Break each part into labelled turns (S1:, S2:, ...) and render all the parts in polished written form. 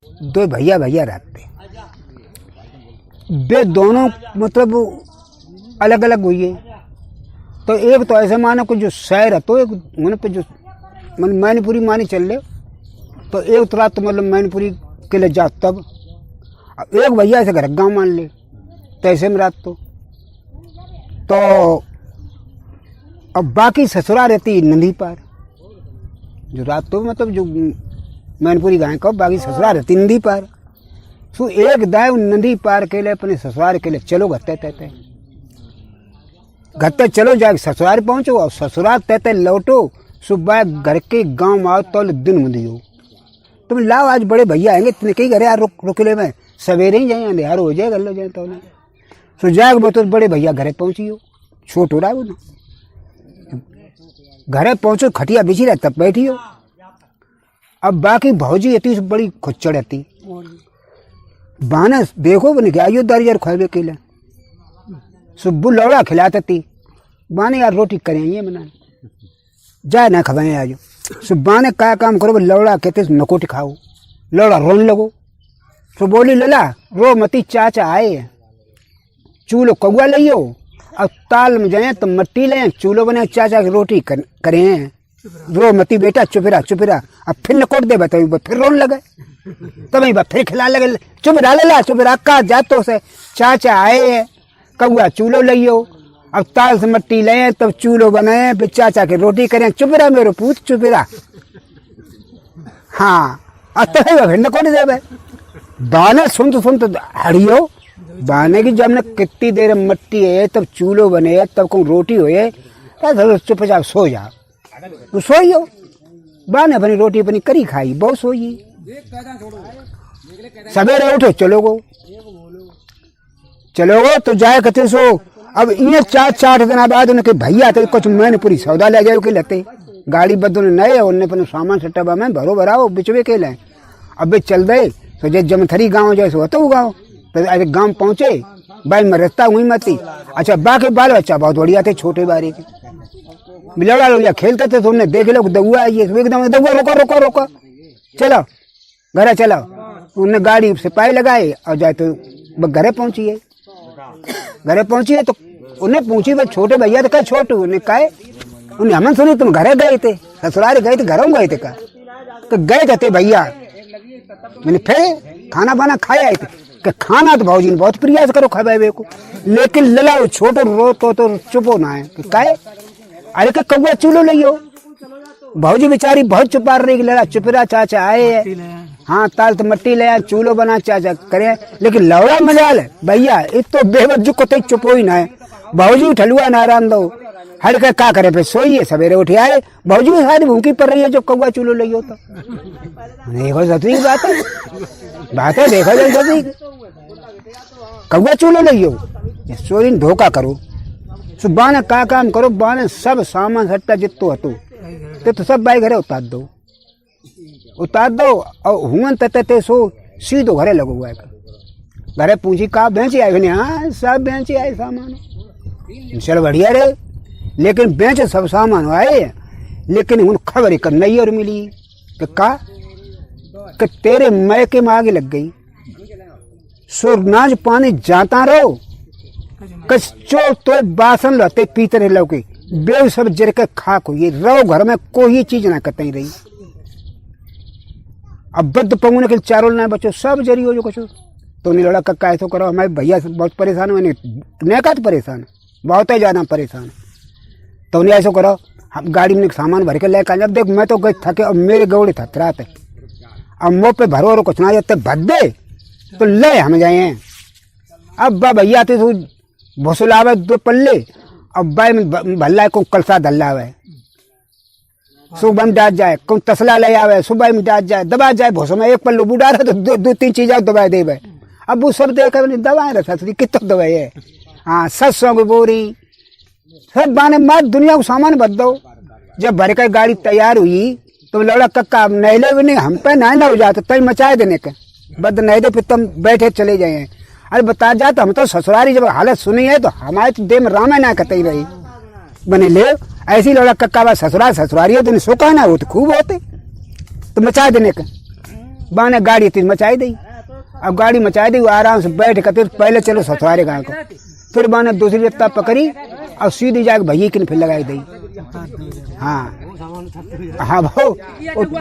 S1: दो भैया भैया रहते, वे दोनों मतलब अलग अलग हुई है। तो एक तो ऐसे मानो कि जो शहर है तो एक मन पे जो मैनपुरी मानी चल ले, तो एक रात तो मतलब मैनपुरी के लिए जाओ तब, एक भैया ऐसे घर गाँव मान ले तो ऐसे में रात तो अब बाकी ससुरा रहती नंदी पार, जो रात तो मतलब जो मैनपुरी गाय का बाकी ससुराल रहती नदी पार। सो एक दाय नदी पार के लिए अपने ससुराल के लिए चलो घत्ते चलो जाके ससुराल पहुंचो और ससुराल तहते लौटो। सुबह घर के गांव आओ तो दिन मुंदी हो तुम लाओ आज बड़े भैया आएंगे इतने कई घरे यार रुकले में सवेरे ही जाए अंधेर हो जाए गल जाए तो जाए तो बड़े भैया घरे पहुंची हो छोट हो रहा है ना घरे पहुंचो खटिया बिछी रहा तब बैठी हो। अब बाकी भौजी इतनी बड़ी खुच्चड़ रहती बानस देखो बने क्या आइयो दारी यार खावे के लिए सुब्बू लौड़ा खिलाती थी बाने यार रोटी करें ये मना जाए ना खवाएं आज सुबह ने क्या काम करो लौड़ा कहते नकोट खाओ लौड़ा रोने लगो तो बोली लला रो मती चाचा आए चूल्हो कौआ लियो अब ताल में जाए तो मट्टी ले चूल्हो बने चाचा की रोटी करें रो मती बेटा चुपरा अब फिर नकोट दे बताओ फिर रोने लगे तब फिर खिला लगे चुपरा ले चुपरा का जातो से चाचा आए कौआ चूल्हो लियो अब ताल से मट्टी ले तब चूल्हो बनाए फिर चाचा की रोटी करें चुपरा मेरो पूछ चुपरा हाँ अब तो फिर नकोट दे बाने सुन तो हड़ियो बाने की जब ने कितनी देर मट्टी है तब चूल्हो बने तब को रोटी हो चुपचाप सो जाओ तो सोइयो बाने अपनी रोटी अपनी करी खाई बहुत सोई सवेरे उठो चलोगो तो जाए कहते सो अब ये 4 दिन बाद उनके भैया थे कुछ मैंने पूरी सौदा ले जाए के लेते गाड़ी बदल नए उनने अपने सामान सट्टा में भराओ बिचवे के ले अब चल गए तो जब जमथरी गाँव जैसे होता वो गाँव तो गाँव पहुंचे भाई मैं रास्ता हुई मती। अच्छा बाकी बाल बच्चा बहुत बढ़िया थे छोटे बारे के बिलौड़ा लोग खेलते थे तो उन्हें देख लो दउआ ये एकदम दउआ रोको चलो घरे चलो उन्होंने गाड़ी से पाए लगाए और जाए तो घरे पहुंची है तो उन्हें पूछी भाई छोटे भैया तो क्या छोटू उन्हें कहे उन्हें हमन सुनी तुम घरे गए थे ससुराल गए थे घरों गए थे का तो गए थे भैया मैंने फिर खाना बाना खाया आए थे कि खाना तो भाजी ने बहुत प्रयास करो खावे को लेकिन ललाओ छोटो रो तो चुपो ना है कि काहे अरे का कौआ चूल्हो लियो भाजी बेचारी बहुत चुपा रही लड़ा चुपरा चाचा आए हाँ ताल तो मट्टी ले चूल्हो बना चाचा करे लेकिन लौड़ा मजाल भैया इत तो बेवजू को तो चुपो ही ना है भाजी ठलुआ नारायण दो हर का क्या करे फिर सोइए सवेरे उठे आए भाजी में सारी भूखी पड़ रही है जो कौआ चूल्हो लियो तो देखो सती बात है देखो जल्दी कौआ चूल्हो लियो सोरी धोखा करो सुबह ने का काम करो बाने सब सामान हटता जितो हतो तो सब बाई घरे उतार दो और हुआ तते सो सीधो घरे लगो हुआ घरे पूछी का बेंची आए हाँ सब बेंची आए सामान चल बढ़िया रे लेकिन बेंच सब सामान आए लेकिन उन खबर एक नई और मिली कि तेरे मैके में आगे लग गई सुरनाज पानी जाता रहो कच्चो तो बासन लते पीते लौके बेव सब जर के खाक हो ये रहो घर में कोई चीज ना कतई रही अब बद पंगुने के चारों ना बचो सब जरी हो जो कुछ तो नहीं लड़ा कक्का ऐसा करो हमारे भैया से बहुत परेशान हुए नहीं परेशान बहुत ही ज्यादा परेशान तो उन्हें ऐसा करो हम गाड़ी में सामान भर के लेकर जब देख मैं तो गई थके अब मेरे गौड़े थतरा थे अब मुँह पे भरो और कुछ ना जाते भद्दे तो ले हम जाए अब भैया थे तो भोसलावे 2 पल्ले अब बाई में भल्ला को कलसा दल्लावे सुबह में डाट जाए को तसला ले आवे सुबह में डाट जाए दबा जाए भोसो में 1 पल्लू बुढ़ा रहे तो 2-3 चीज दवाई देवे अब वो सब देख दवाएं रखा कितना दवाई है हाँ 700 की बोरी सब बाने मार दुनिया को सामान बद दो जब भर कर गाड़ी तैयार हुई तो लौड़ा कक्का नहले भी नहीं हम पे ना हो जाते तभी मचाए देने के बद नहीं दे फिर तुम बैठे चले जाए अरे बता जाता हम तो ससुरारी जब हालत सुनी है तो हमारे तो देह में राम ना कतई रही बने ले ऐसी लौड़ा कक्का बा ससुरारी हो तो सोखा ना हो तो खूब होते तो मचा देने का बाने गाड़ी तीन मचाई दी। अब गाड़ी मचाई दी, वो आराम से बैठ कर पहले चलो ससुरारे गाँव को, फिर बाने दूसरी रत्ता पकड़ी और सीधी जाके भैया की फिर लगाई दी। हाँ हाँ भाव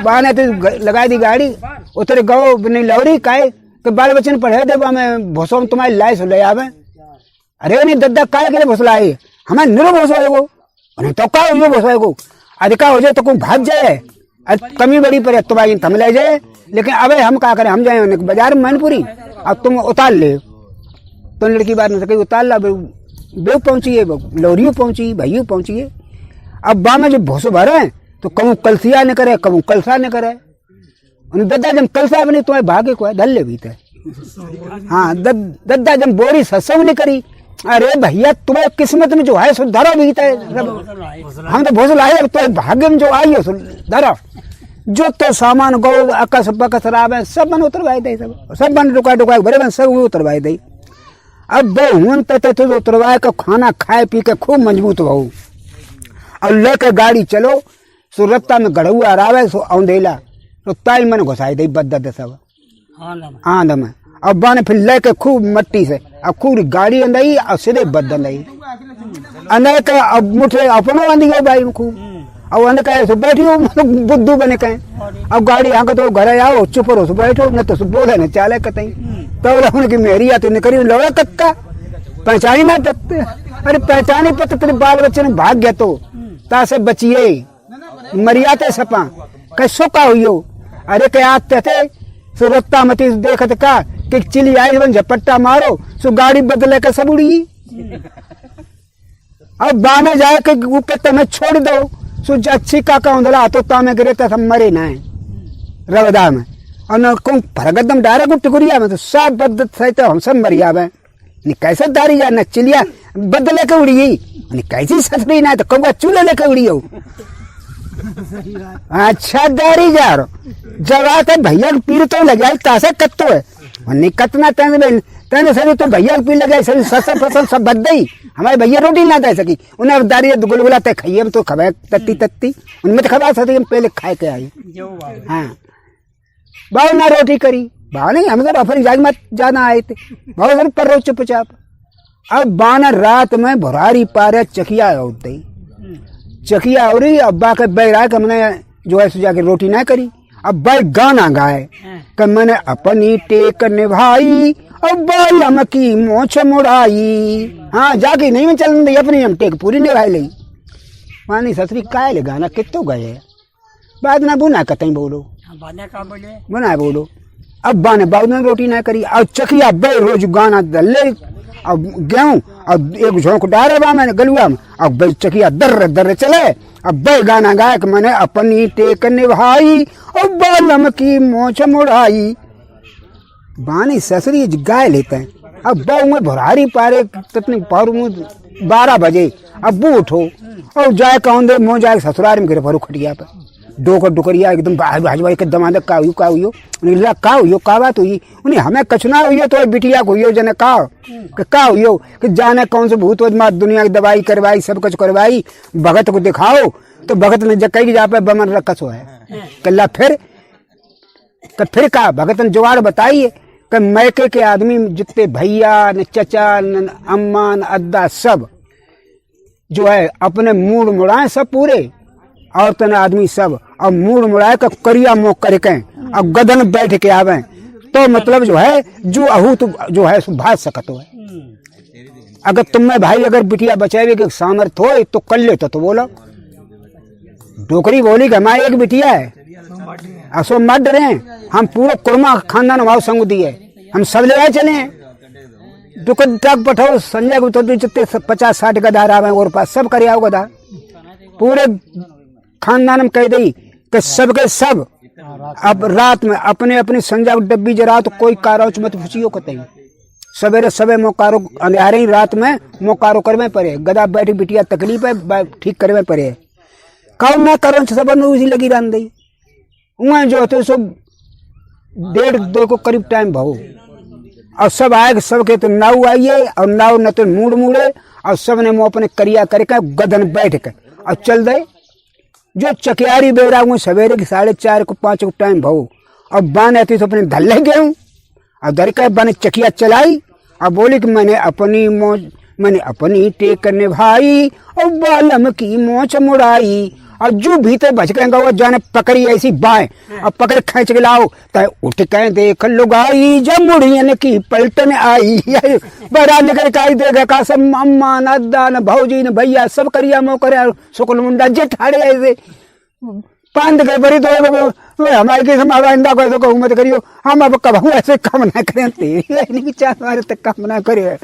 S1: बाने तो लगाई दी गाड़ी, उतरे गो नहीं लौरी काहे तो बाल बच्चन पढ़े दे मैं भोसो तुम्हारी लाइस ले आवे। अरे नहीं दद्दा काहे के लिए भोसलाए हमें निरो भोसवाए को तो का हो भोसवाए को अधिका हो जाए तो कोई भाग जाए, कमी बड़ी पर तुम्हारी थम ले जाए। लेकिन अब हम क्या करें, हम जाए बाजार में मैनपुरी अब तुम उतार ले, तो लड़की बात नहीं सकी उतार ला, बेव पहुंची है, लौरियो पहुंची, भैया पहुंची है। अब बा में जो भोसो भरे तो कहूँ कलसिया न करे, कहूँ कलसा न करे। दद्दा जब कलसा बनी तुम्हें भागे को है धल्ले भी थे। हाँ दद्दा जब बोरी सत्संग नहीं करी, अरे भैया तुम्हारे किस्मत में जो है सो धरा भी थे। हम तो भोसो लाए तुम्हारे भाग्य में जो आई हो सो धरा, जो तो सामान गो अकस बकस रावे सब बन उतरवाई दे, सब बन डुका भरे बन सब उतरवाई दे। अब बेहून तो उतरवाए का खाना खाए पी के खूब मजबूत हो और लेके गाड़ी चलो सुरत्ता में गढ़ुआ रावे सो औंधेला तो ताई मन घुसाई दे बद्दा सब आंध में। अब बाने फिर लेके खूब मट्टी से अब खूब गाड़ी अंदई और सीधे बद्दन दई अंदर के अब मुठे अपनो अंधी गए भाई खूब अब अंदर कहे सो बैठी हो बुद्धू बने कहे। अब गाड़ी आके तो घर आओ चुप रहो सो बैठो न तो बोले न चाले कतई तो उनकी मेरी आती न करी लौड़ा कक्का पहचानी ना तकते। अरे पहचानी पत तेरे बाल बच्चे ने भाग गया तो तासे बचिए मरियाते सपा कैसो का हुई हो। अरे क्या आते थे सुरत्ता मती देखत का कि चिली आई बन झपट्टा मारो सो गाड़ी बदले का सब उड़ी। अब बाने जाए के ऊपर तुम्हें छोड़ दो सो अच्छी का उंधला तो तामे गिरे तो मरे ना रवदा में और न कौन फरगदम डायरेक्ट टुकड़िया में तो सब बदत सही तो हम सब मरिया में कैसे दारी जा न चिलिया बदले के उड़ी कैसी ससरी ना तो कहूँगा चूल्हे लेके उड़ी हो। अच्छा दारी जा रहा जब आते भैया पीर तो लगे तासे कत्तो है नहीं कतना तेने सभी तो भैया पीर लगे सभी ससर फसल सब बद गई। हमारे भैया रोटी ना दे सकी उन्हें दारी गुलगुला ते खाइए तो खबे तत्ती तत्ती उनमें तो खबा सकती पहले खाए के आई। हाँ बाबू ना रोटी करी बाबा नहीं हम तो अफरी जाग मत जाना आए थे बाबू पर रो चुपचाप। अब बाना रात में भरारी पारे चकिया होते चकिया हो रही अब्बा के बैरा के मैंने जो है जाके रोटी ना करी। अब भाई गाना गाए कि मैंने अपनी टेक निभाई अब की मोछ मुड़ाई। हाँ जाके नहीं में चल रही अपनी हम टेक पूरी निभाई ली मानी ससुरी काय ले गाना कितो गए बाद ना बुना कतई बोलो बुना बोलो। अब बाने बाबू ने रोटी ना करी और चकिया बे रोज गाना दल्ले अब गेहूं अब एक झोंक डारे बा मैंने गलुआ में अब बे चकिया दर्र दर्र चले। अब बे गाना गायक मैंने अपनी टेक निभाई और बालम की मोछ मुड़ाई। बानी ससुरी गाय लेते हैं। अब बाऊ में भरारी पारे ततनी पारू में 12 बजे अब बू उठो और जाए कौन दे मुँह जाए ससुराल में गिरे भरू खटिया पर डोकर डुकरिया एकदम भाजवा के दमादक का हुई उन्हें का हुई का बात हुई उन्हें हमें कछना हुई तो बिटिया को हुई जने का हुई कि जाने कौन से भूत मात दुनिया की दवाई करवाई सब कुछ करवाई भगत को दिखाओ तो भगत ने जकई जा पे बमन रखस हो है कल्ला फिर का भगत ने जुगाड़ बताइए कि मैके के आदमी जितने भैया न चचा न अम्मा न अद्दा सब जो है अपने मूड मुड़ाए सब पूरे औरतन आदमी सब और मूड मुड़ाए का करिया मुँह करके और गदन बैठ के आवे तो मतलब जो है जो अहूत जो है भाज सकत है। अगर तुम्हें भाई अगर बिटिया बचावे के सामर्थ हो तो कर ले तो बोलो डोकरी बोली कि हमारी एक बिटिया है असो मत डरे हम पूरा कुर्मा खानदान वाव संग दिए हम सब ले आए चले दुकान ट्रक पठाओ संजय को तो जितने 50-60 गदार आवे और पास सब करे आओ गदा पूरे खानदान में कह दी कि सबके सब अब रात में अपने अपनी संजा डब्बी जरा तो कोई कारोच मत फुसियो कतई सवेरे सबे मोकारो अंधेरे ही रात में मोकारो करवे पड़े गदा बैठी बिटिया तकलीफ है ठीक करवे पड़े कौन ना करो सब उसी लगी रन दी वहाँ जो होते सब 1:30-2 को करीब टाइम भाव और सब आए सबके तो नाव आइए और नाव न तो मूड मूड़े और सब ने मुँह अपने करिया करके गदन बैठ कर और चल दे जो चकियारी बेरा हुए सवेरे के 4:30 को 5 को टाइम भाव अब बाने थी तो अपने धल ले गए और दर के बाने चकिया चलाई। अब बोली कि मैंने अपनी टेक करने भाई और बालम की मोच मुड़ाई। और जो भीतर बच गए वो जाने पकड़ी ऐसी बाएं अब पकड़ खींच के लाओ तय उठ के देख लुगाई जब मुड़ियन की पलटन आई। बड़ा निकल का देगा का सब अम्मा न अद्दा न भौजी न भैया सब करिया मो करे शुक्ल मुंडा जेठाड़े ऐसे पांद के बड़ी तो हमारे के हमारा इंदा को मत करियो हम अब कब ऐसे काम ना करें तेरी चार हमारे तक काम ना करे।